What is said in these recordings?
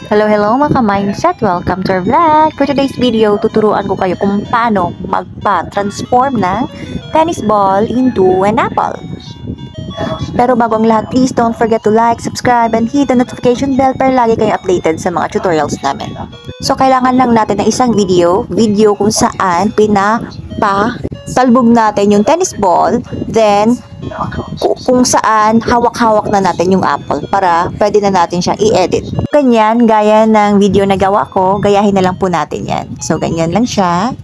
Hello mga ka-mindset! Welcome to our vlog! For today's video, tuturuan ko kayo kung paano magpa-transform ng tennis ball into an apple. Pero bago ang lahat, please don't forget to like, subscribe, and hit the notification bell para lagi kayong updated sa mga tutorials namin. So, kailangan lang natin ng isang video kung saan pinapatalbog natin yung tennis ball, then kung saan hawak-hawak na natin yung apple para pwede na natin siya i-edit. Ganyan, gaya ng video na gawa ko, gayahin na lang po natin yan. So, ganyan lang siya.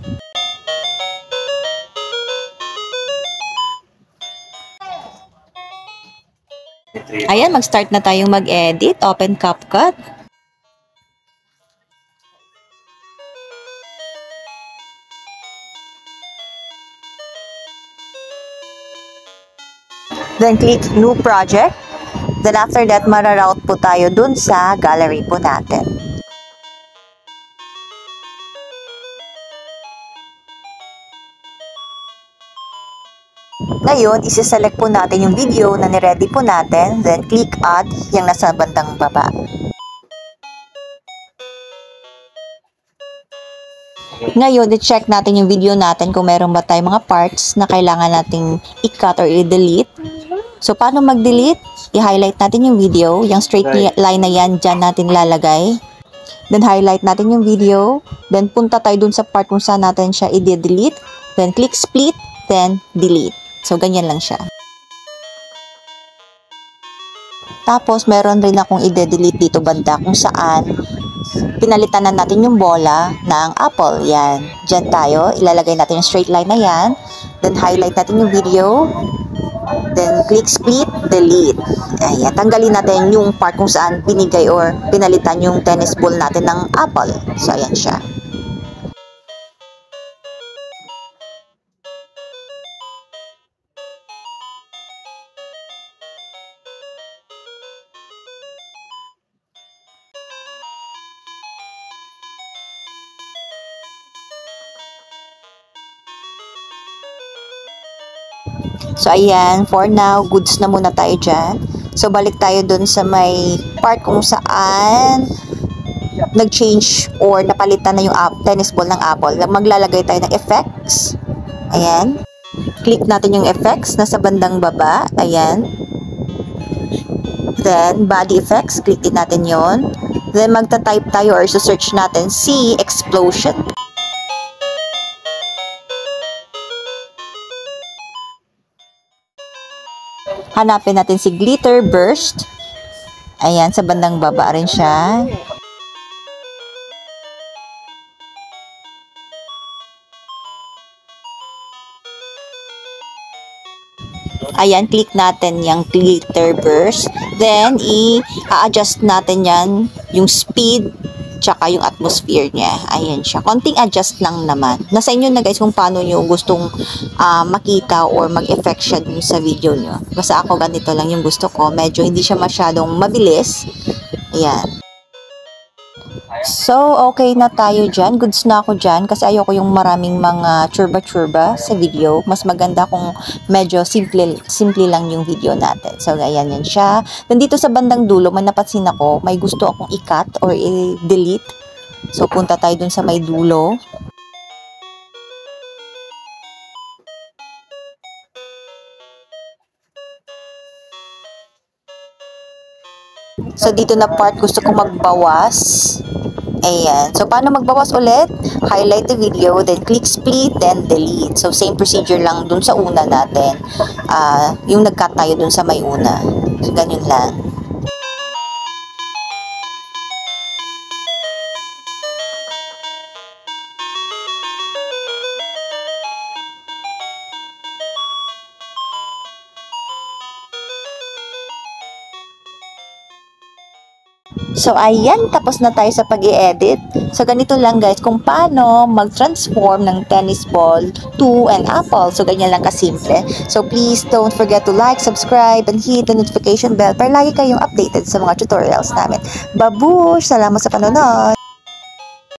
Ayan, mag-start na tayong mag-edit. Open CapCut. Then, click New Project. Then, after that, mararoute po tayo dun sa gallery po natin. Ngayon, isi-select po natin yung video na niready po natin. Then, click Add, yung nasa bandang baba. Ngayon, i-check natin yung video natin kung meron ba tayong mga parts na kailangan nating i-cut or i-delete. So, paano mag-delete? I-highlight natin yung video. Yung straight line na yan, dyan natin lalagay. Then, highlight natin yung video. Then, punta tayo dun sa part kung saan natin siya i-delete. Then, click split. Then, delete. So, ganyan lang siya. Tapos, meron rin akong i-delete dito banda kung saan pinalitan na natin yung bola ng apple. Yan. Diyan tayo. Ilalagay natin yung straight line na yan. Then, highlight natin yung video. Then, click split, delete. Ayan. Tanggalin natin yung part kung saan binigay or pinalitan yung tennis ball natin ng apple. So, ayan siya. So, ayan. For now, goods na muna tayo dyan. So, balik tayo dun sa may part kung saan nag-change or napalitan na yung tennis ball ng apple. Maglalagay tayo ng effects. Ayan. Click natin yung effects. Nasa bandang baba. Ayan. Then, body effects. Click din natin yon. Then, magta-type tayo or search natin si explosion. Hanapin natin si glitter burst. Ayan, sa bandang baba rin siya. Ayan, click natin yung glitter burst. Then, i-adjust natin yan, yung speed, tsaka yung atmosphere niya. Ayan siya. Konting adjust lang naman. Nasa inyo na guys kung paano nyo gustong makita or mag-effect siya dun sa video nyo. Basta ako ganito lang yung gusto ko. Medyo hindi siya masyadong mabilis. Ayan. So, okay na tayo dyan. Goods na ako dyan kasi ayoko yung maraming mga churba-churba sa video. Mas maganda kung medyo simple lang yung video natin. So, ayan yan siya. Then, dito sa bandang dulo, may napansin ako, may gusto akong i-cut or i-delete. So, punta tayo dun sa may dulo. So, dito na part gusto kong magbawas. Ayan. So, paano magbawas ulit? Highlight the video, then click split, then delete. So, same procedure lang dun sa una natin. Yung nag-cut tayo dun sa may una. So, ganyan lang. So, ayan, tapos na tayo sa pag-i-edit. So, ganito lang guys, kung paano mag-transform ng tennis ball to an apple. So, ganyan lang kasimple. So, please don't forget to like, subscribe, and hit the notification bell para lagi kayong updated sa mga tutorials namin. Babush! Salamat sa panonood!